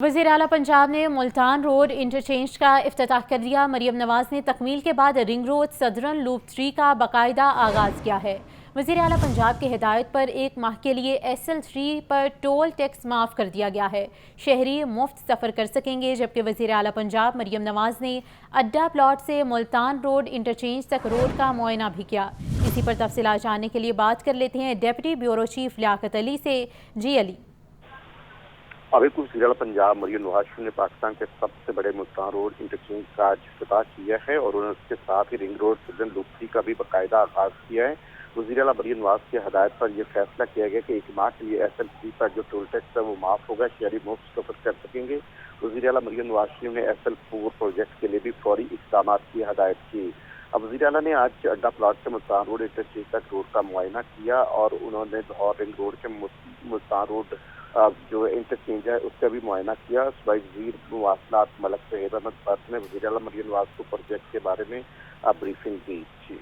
वज़ीर आला पंजाब ने मुल्तान रोड इंटरचेंज का इफ्तिताह कर दिया। मरियम नवाज ने तकमील के बाद रिंग रोड सदरन लूप 3 का बाकायदा आगाज़ किया है। वज़ीर आला पंजाब की हिदायत पर 1 माह के लिए SL3 पर टोल टैक्स माफ़ कर दिया गया है। शहरी मुफ्त सफ़र कर सकेंगे। जबकि वज़ीर आला पंजाब मरियम नवाज ने अड्डा प्लॉट से मुल्तान रोड इंटरचेंज तक रोड का मुआयना भी किया। इसी पर तफसीलात जानने के लिए बात कर लेते हैं deputy bureau chief Liaqat Ali से। जी अली, अभी कुछ वज़ीर आला पंजाब मरियम नवाज ने पाकिस्तान के सबसे बड़े मुल्तान रोड इंटरचेंज का आज इफ्तिताह किया है और उन्होंने उसके साथ ही रिंग रोड सदरन लूप 3 का भी बाकायदा आगाज किया है। वज़ीर आला मरियम नवाज की हदायत पर यह फैसला किया गया कि 1 माह के लिए SL3 पर जो टोल टैक्स है वो माफ होगा, शहरी मुफ्त सफर कर सकेंगे। वज़ीर आला मरियम नवाज ने SL4 प्रोजेक्ट के लिए भी फौरी इक़दाम की हदायत की। अब वज़ीर आला ने आज अड्डा प्लॉट से मुल्तान रोड इंटरचेंज तक रोड का मुआयना किया और उन्होंने लाहौर रिंग रोड के मुल्तान रोड जो इंटरचेंज है उसका भी मुआयना किया। सूबाई वज़ीर मवासलात मलक शहीद अहमद बट ने वज़ीर आला मरियम नवाज को प्रोजेक्ट के बारे में ब्रीफिंग दी। जी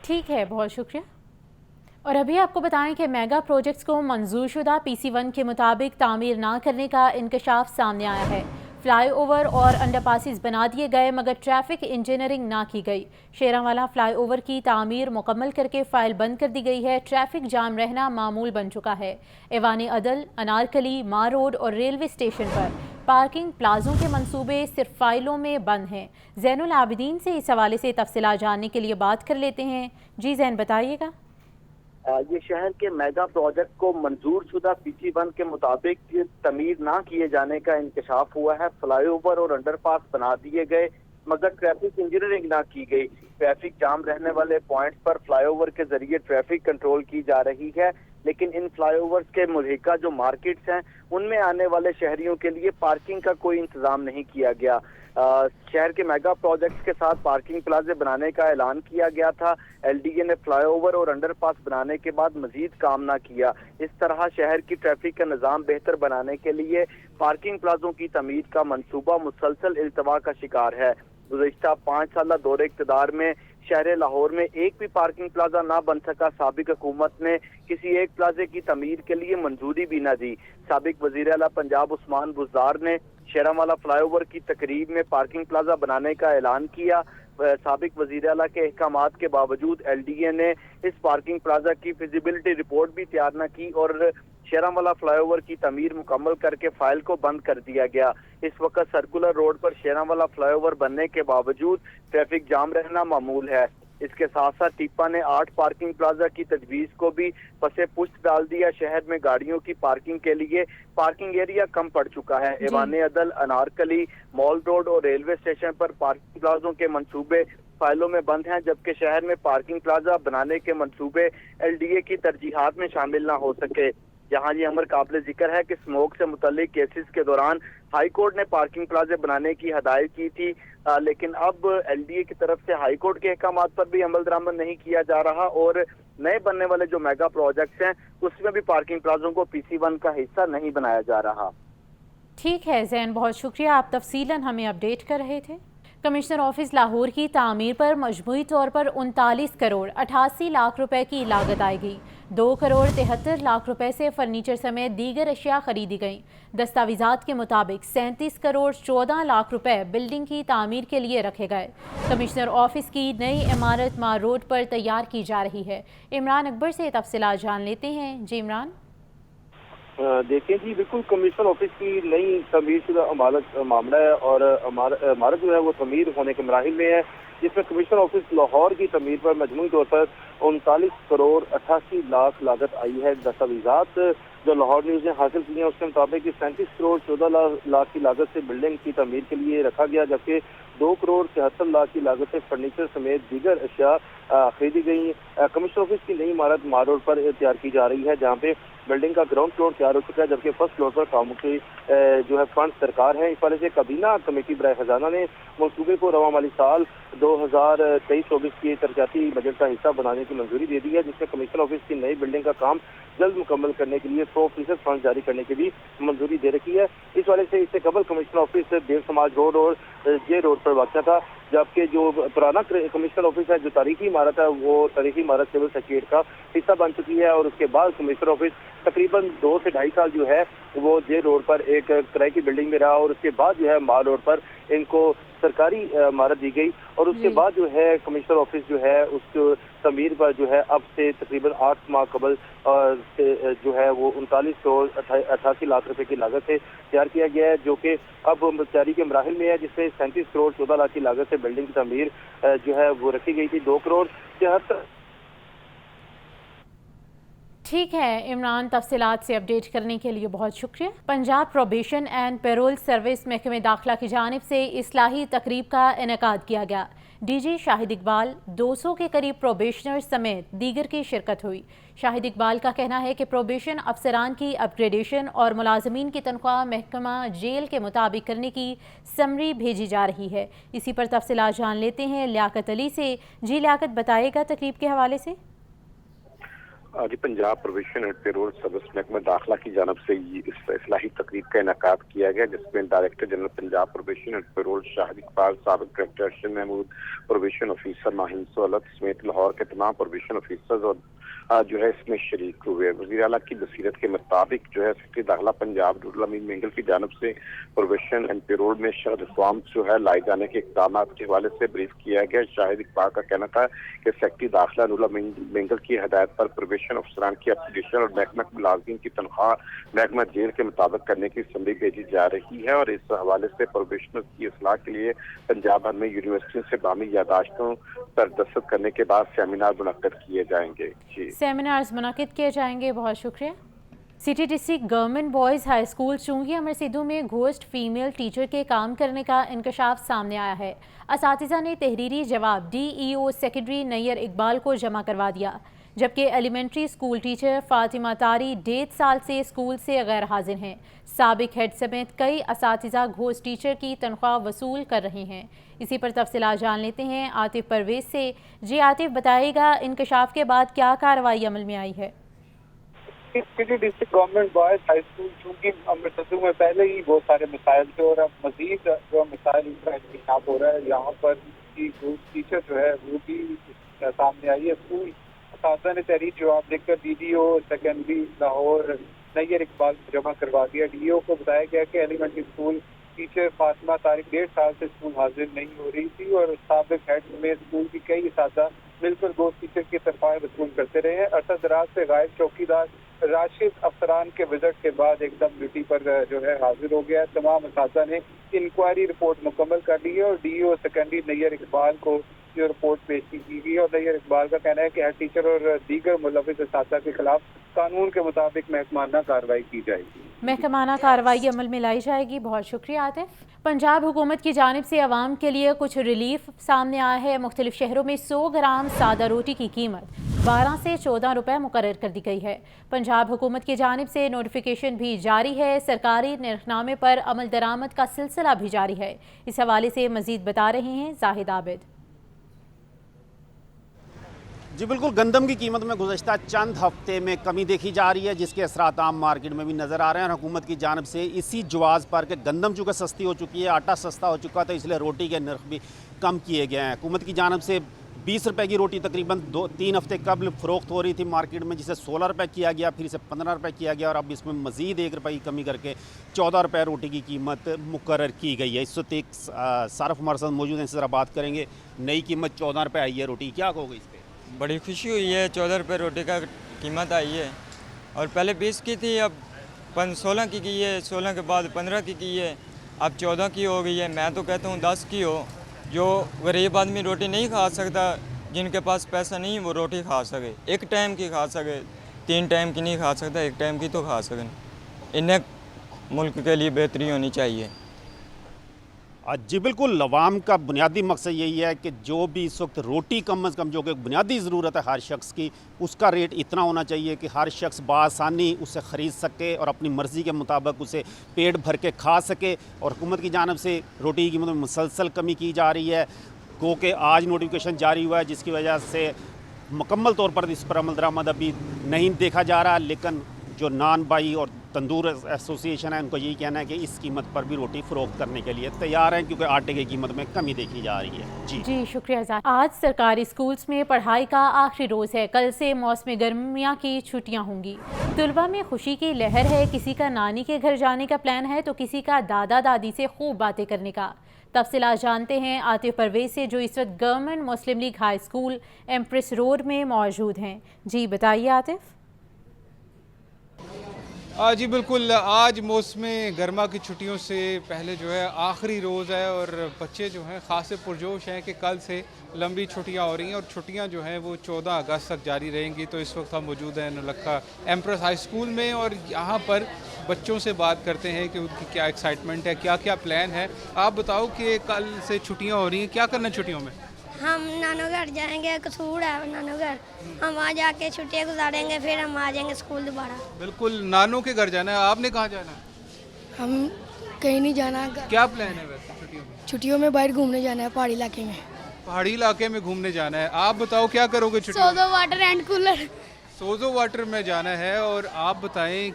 ठीक है, बहुत शुक्रिया। और अभी आपको बताएं कि मेगा प्रोजेक्ट्स को मंजूरशुदा PC1 के मुताबिक तामीर ना करने का इंकशाफ सामने आया है। फ्लाईओवर और अंडरपासिस बना दिए गए मगर ट्रैफिक इंजीनियरिंग ना की गई। शेरांवाला फ्लाईओवर की तामीर मुकम्मल करके फाइल बंद कर दी गई है। ट्रैफिक जाम रहना मामूल बन चुका है। एवान अदल, अनारकली, मार रोड और रेलवे स्टेशन पर पार्किंग प्लाजों के मंसूबे सिर्फ फाइलों में बंद हैं। जैनुल आबिदीन से इस हवाले से तफसीलात जानने के लिए बात कर लेते हैं। जी जैन, बताइएगा। ये शहर के मेगा प्रोजेक्ट को मंजूर शुदा PC1 के मुताबिक तमीर ना किए जाने का इंकशाफ हुआ है। फ्लाईओवर और अंडरपास बना दिए गए मगर ट्रैफिक इंजीनियरिंग ना की गई। ट्रैफिक जाम रहने वाले पॉइंट्स पर फ्लाईओवर के जरिए ट्रैफक कंट्रोल की जा रही है, लेकिन इन फ्लाईओवर्स के मुल्हिका जो मार्केट्स हैं उनमें आने वाले शहरियों के लिए पार्किंग का कोई इंतजाम नहीं किया गया। शहर के मेगा प्रोजेक्ट्स के साथ पार्किंग प्लाजे बनाने का ऐलान किया गया था। LDA ने फ्लाईओवर और अंडरपास बनाने के बाद मजीद काम ना किया। इस तरह शहर की ट्रैफिक का निज़ाम बेहतर बनाने के लिए पार्किंग प्लाजों की तमीर का मंसूबा मुसलसल इल्तवा का शिकार है। गुज़िश्ता 5 साल दौरे इक़्तिदार में शहर लाहौर में एक भी पार्किंग प्लाजा ना बन सका। साबिक हुकूमत ने किसी एक प्लाजे की तमीर के लिए मंजूरी भी न दी। साबिक वज़ीर आला पंजाब उस्मान बुज़दार ने शेरांवाला फ्लाईओवर की तकरीब में पार्किंग प्लाजा बनाने का ऐलान किया। साबिक वज़ीर आला के अहकामात के बावजूद LDA ने इस पार्किंग प्लाजा की फिजिबिलिटी रिपोर्ट भी तैयार न की और शेरांवाला फ्लाईओवर की तमीर मुकम्मल करके फाइल को बंद कर दिया गया। इस वक्त सर्कुलर रोड पर शेरांवाला फ्लाईओवर बनने के बावजूद ट्रैफिक जाम रहना मामूल है। इसके साथ साथ टिप्पा ने 8 पार्किंग प्लाजा की तजवीज को भी पसे पुष्ट डाल दिया। शहर में गाड़ियों की पार्किंग के लिए पार्किंग एरिया कम पड़ चुका है। एवान अदल, अनारकली, मॉल रोड और रेलवे स्टेशन पर पार्किंग प्लाजों के मंसूबे फाइलों में बंद हैं, जबकि शहर में पार्किंग प्लाजा बनाने के मंसूबे LDA की तरजीहात में शामिल न हो सके। जहां ये अमर काबिल जिक्र है कि स्मोक से मुतल्लिक केसेस के दौरान हाई कोर्ट ने पार्किंग प्लाजे बनाने की हदायत की थी, लेकिन अब LDA की तरफ से हाई कोर्ट के अहकामात पर भी अमल दरामद नहीं किया जा रहा और नए बनने वाले जो मेगा प्रोजेक्ट्स हैं उसमें भी पार्किंग प्लाजों को PC1 का हिस्सा नहीं बनाया जा रहा। ठीक है जैन, बहुत शुक्रिया, आप तफसीलन हमें अपडेट कर रहे थे। कमिश्नर ऑफिस लाहौर की तामीर पर मजमूई तौर पर 39 करोड़ 88 लाख रुपए की लागत आएगी। 2 करोड़ 73 लाख रुपए से फर्नीचर समेत दीगर अशिया खरीदी गईं। दस्तावेजात के मुताबिक 37 करोड़ 14 लाख रुपए बिल्डिंग की तामीर के लिए रखे गए। कमिश्नर ऑफिस की नई इमारत मार रोड पर तैयार की जा रही है। इमरान अकबर से तफसीलात जान लेते हैं। जी इमरान। देखिए जी, बिल्कुल कमिश्नर ऑफिस की नई तमीर शुदा इमारत मामला है और इमारत जो है वो तमीर होने के मराहिल में है, जिसमें कमिश्नर ऑफिस लाहौर की तमीर पर मजमूई तौर पर 39 करोड़ 88 लाख लागत आई है। दस्तावेजात जो लाहौर न्यूज़ ने हासिल की है उसके मुताबिक 37 करोड़ 14 लाख की लागत से बिल्डिंग की तमीर के लिए रखा गया, जबकि 2 करोड़ 73 लाख की लागत से फर्नीचर समेत दीगर अशिया खरीदी गई। कमिश्नर ऑफिस की नई इमारत मार रोड पर तैयार की जा रही है, जहाँ पे बिल्डिंग का ग्राउंड फ्लोर तैयार हो चुका है, जबकि फर्स्ट फ्लोर पर कामों की जो है फंड सरकार है। इस वाले से काबीना कमेटी बराए खजाना ने मनसूबे को रवा माली साल 2023-24 की तरक्याती बजट का हिस्सा बनाने की मंजूरी दे दी है, जिसमें कमिश्नर ऑफिस की नई बिल्डिंग का काम जल्द मुकम्मल करने के लिए 100% फंड जारी करने की भी मंजूरी दे रखी है। इस वाले से इससे कबल कमिश्नर ऑफिस देव समाज रोड और जे रोड पर पर वाक़या था, जबकि जो पुराना कमिश्नर ऑफिस है, जो तारीखी इमारत है, वो तारीखी इमारत सिविल सेक्रेटरीट का हिस्सा बन चुकी है। और उसके बाद कमिश्नर ऑफिस तकरीबन 2 से ढाई साल जो है वो जे रोड पर एक किराए की बिल्डिंग में रहा, और उसके बाद जो है माल रोड पर इनको सरकारी इमारत दी गई। और उसके बाद जो है कमिश्नर ऑफिस जो है उस तमीर पर जो है अब से तकरीबन 8 माह कबल से जो है वो 39 करोड़ 88 लाख रुपए की लागत से तैयार किया गया है, जो कि अब तैयारी के मराहिल में है, जिसमें 37 करोड़ 14 लाख की लागत से बिल्डिंग की तमीर जो है वो रखी गई थी। 2 करोड़ 73। ठीक है इमरान, तफसीलात से अपडेट करने के लिए बहुत शुक्रिया। Punjab probation and parole service महकमे दाखिला की जानिब से इस्लाही तकरीब का इनेकाद किया गया। डीजी शाहिद इकबाल, 200 के करीब प्रोबेशनर समेत दीगर की शिरकत हुई। शाहिद इकबाल का कहना है कि प्रोबेशन अफसरान की अपग्रेडेशन और मुलाजमीन की तनख्वाह महकमा जेल के मुताबिक करने की समरी भेजी जा रही है। इसी पर तफसीलात जान लेते हैं लियाकत अली से। जी लियाकत, बताएगा तकरीब के हवाले से। जी, Punjab provision and parole service महकमा दाखिला की जानब से इस इस्लाही तकरीब का इनेकाद किया गया, जिसमें director general Punjab provision and parole Shahid Iqbal, साबिक director Arshad Mahmood, provision officer Mahin Saulat समेत लाहौर के तमाम प्रोविशन ऑफिसर्स और जो है इसमें शरीक हुए। वज़ीर आला की बसीरत के मुताबिक जो है सेक्रेटरी दाखिला पंजाब नूरुल अमीन मेंगल की जानब से प्रोविशन एंड पेरोल में रिफॉर्म जो है लाए जाने के इक़दाम के हवाले से ब्रीफ किया गया। शाहिद इकबाल का कहना था कि सेक्रेटरी दाखिला नूरुल अमीन मेंगल की हदायत पर प्रोविशन अफसरान की अपग्रेडेशन और महकमा मुलाजिम की तनख्वाह महकमा जेल के मुताबिक करने की समरी भेजी जा रही है। और इस हवाले से प्रोबेशनर की इस्लाह के लिए पंजाब भर में यूनिवर्सिटियों से बामी यादाश्तों पर दस्तखत करने के बाद सेमिनार मुनक्कद किए जाएंगे। जी, सेमिनार्स मुनक्किद किए जाएंगे, बहुत शुक्रिया। City district government boys high school चुंगी अमर सिद्धू में घोस्ट फीमेल टीचर के काम करने का इंकशाफ सामने आया है। असातिज़ा ने तहरीरी जवाब DEO सेक्रेटरी नैयर इकबाल को जमा करवा दिया, जबकि एलिमेंट्री स्कूल टीचर फातिमा तारी 1.5 साल से स्कूल से गैर हाजिर हैं। साबिक हेड समेत कई असातिज़ा घोस्ट टीचर की तनख्वाह वसूल कर रहे हैं। इसी पर तफसीलात जान लेते हैं आतिफ परवेज से। जी आतिफ, बताइएगा इंकशाफ के बाद क्या कार्रवाई अमल में आई है? City district government boys high school चूंकि अमर सिद्धू में पहले ही बहुत सारे मिसाइल थे और अब मजीद जो मिसाइल का इंतजाम हो रहा है, यहाँ पर टीचर जो है वो भी सामने आई है। स्कूल असातिज़ा ने तहरीर जवाब देकर DDO सेकेंडरी लाहौर नैयर इकबाल को जमा करवा दिया। DEO को बताया गया कि elementary school teacher Fatima Tariq 1.5 साल से स्कूल हाजिर नहीं हो रही थी और साबिक हेड में स्कूल की कई असातिज़ा मिलकर घोस्ट टीचर की तनख्वाहें वसूल करते रहे हैं। अरसा दराज से गायब चौकीदार राशिद अफसरान के विजिट के बाद एकदम ड्यूटी पर जो है हाजिर हो गया। तमाम असातिज़ा ने इंक्वायरी रिपोर्ट मुकम्मल कर ली है और DEO सेकेंडरी नैयर इकबाल को जो रिपोर्ट पेश की गई है। और नैयर इकबाल का कहना है कि हेड टीचर और दीगर मुलविस असातिज़ा के खिलाफ कानून के मुताबिक महकमाना कार्रवाई की जाएगी। महकमाना कार्रवाई अमल में लाई जाएगी। बहुत शुक्रिया आतिफ। पंजाब हुकूमत की जानिब से आवाम के लिए कुछ रिलीफ सामने आया है। मुख्तलिफ शहरों में 100 ग्राम सादा रोटी की कीमत 12 से 14 रुपए मुकर्रर कर दी गई है। पंजाब हुकूमत की जानिब से नोटिफिकेशन भी जारी है। सरकारी निर्खनामे पर अमल दरामद का सिलसिला भी जारी है। इस हवाले से मजीद बता रहे हैं जाहिद आबिद। जी बिल्कुल, गंदम की कीमत में गुज़श्ता चंद हफ्ते में कमी देखी जा रही है, जिसके असरात आम मार्केट में भी नज़र आ रहे हैं। और हुकूमत की जानिब से इसी जवाज़ पर कि गंदम चूँकि सस्ती हो चुकी है, आटा सस्ता हो चुका था, इसलिए रोटी के नर्ख भी कम किए गए हैं। हुकूमत की जानिब से 20 रुपए की रोटी तकरीबन 2-3 हफ्ते कबल फ़रोख्त हो रही थी मार्केट में, जिसे 16 रुपए किया गया, फिर इसे 15 रुपए किया गया और अब इसमें मज़ीद 1 रुपए की कमी करके 14 रुपए रोटी की कीमत मुकर्रर की गई है। इस वक्त एक सारफ हमारे साथ मौजूद हैं, इनसे ज़रा बात करेंगे। नई कीमत 14 रुपए आई है रोटी, क्या कहोगे इस पर? बड़ी खुशी हुई है, 14 रुपये रोटी का कीमत आई है और पहले 20 की थी, अब 16 की है, 16 के बाद 15 की है, अब 14 की हो गई है। मैं तो कहता हूँ 10 की हो। जो गरीब आदमी रोटी नहीं खा सकता, जिनके पास पैसा नहीं वो रोटी खा सके, एक टाइम की खा सके, 3 टाइम की नहीं खा सकता, एक टाइम की तो खा सकें। इन्हें मुल्क के लिए बेहतरी होनी चाहिए। जी बिल्कुल, अवाम का बुनियादी मकसद यही है कि जो भी इस वक्त रोटी कम अज़ कम जो कि बुनियादी ज़रूरत है हर शख्स की, उसका रेट इतना होना चाहिए कि हर शख्स बासानी उसे ख़रीद सके और अपनी मर्ज़ी के मुताबिक उसे पेट भर के खा सके। और हुकूमत की जानिब से रोटी की कीमत में मुसलसल कमी की जा रही है। गो कि आज नोटिफिकेशन जारी हुआ है, जिसकी वजह से मुकम्मल तौर पर इस पर अमल दरामद अभी नहीं देखा जा रहा, लेकिन जो नान बाई और तंदूर एसोसिएशन है उनको यही कहना है कि इस कीमत पर भी रोटी फ़रोख्त करने के लिए तैयार हैं, क्योंकि आटे की कीमत में कमी देखी जा रही है। जी शुक्रिया आज़ाद। आज सरकारी स्कूल्स में पढ़ाई का आखिरी रोज़ है। कल से मौसम गर्मियाँ की छुट्टियाँ होंगी। तलबा में खुशी की लहर है। किसी का नानी के घर जाने का प्लान है तो किसी का दादा दादी से खूब बातें करने का। तफसीलात जानते हैं आतिफ परवेज से, जो इस वक्त government Muslim League high school Empress Road में मौजूद हैं। जी बताइए आतिफ। जी बिल्कुल, आज मौसम गर्मा की छुट्टियों से पहले जो है आखिरी रोज़ है और बच्चे जो हैं ख़ास पुरजोश हैं कि कल से लंबी छुट्टियां हो रही हैं और छुट्टियां जो हैं वो 14 अगस्त तक जारी रहेंगी। तो इस वक्त हम मौजूद हैं नौलखा एम्प्रेस हाई स्कूल में और यहाँ पर बच्चों से बात करते हैं कि उनकी क्या एक्साइटमेंट है, क्या क्या प्लान है। आप बताओ कि कल से छुट्टियाँ हो रही हैं, क्या करना छुट्टियों में? हम नानो घर जाएंगे, कसूर है नानो घर, हम वहाँ जाके छुट्टियाँ गुजारेंगे, फिर हम आ जाएंगे स्कूल दोबारा। बिल्कुल, नानों के घर जाना है। आपने कहाँ जाना है? हम कहीं नहीं जाना। क्या प्लान है वैसे छुट्टियों में? छुट्टियों में बाहर घूमने जाना है, पहाड़ी इलाके में। पहाड़ी इलाके में घूमने जाना है। आप बताओ क्या करोगे छुट्टियों में? Sozo water and cooler. Sozo water में जाना है। और आप बताएं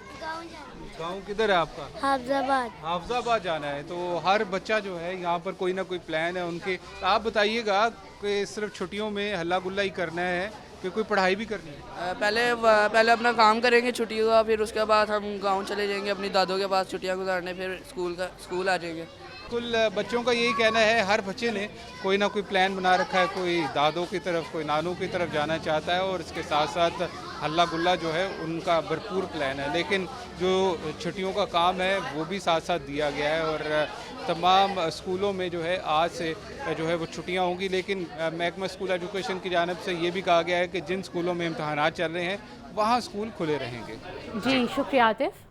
गांव किधर है आपका? हाफजाबाद। हाफजाबाद जाना है। तो हर बच्चा जो है यहाँ पर कोई ना कोई प्लान है उनके। आप बताइएगा कि सिर्फ छुट्टियों में हल्ला गुल्ला ही करना है कि कोई पढ़ाई भी करनी है? पहले अपना काम करेंगे छुट्टियों का, फिर उसके बाद हम गांव चले जाएंगे अपनी दादों के पास छुट्टियां गुजारने, फिर स्कूल आ जाएंगे। कुल बच्चों का यही कहना है, हर बच्चे ने कोई ना कोई प्लान बना रखा है। कोई दादों की तरफ, कोई नानों की तरफ जाना चाहता है और इसके साथ साथ हल्ला गुल्ला जो है उनका भरपूर प्लान है। लेकिन जो छुट्टियों का काम है वो भी साथ साथ दिया गया है और तमाम स्कूलों में जो है आज से जो है वो छुट्टियां होंगी। लेकिन महकमा स्कूल एजुकेशन की जानिब से ये भी कहा गया है कि जिन स्कूलों में इम्तहानात चल रहे हैं वहाँ स्कूल खुले रहेंगे। जी शुक्रिया आतिफ।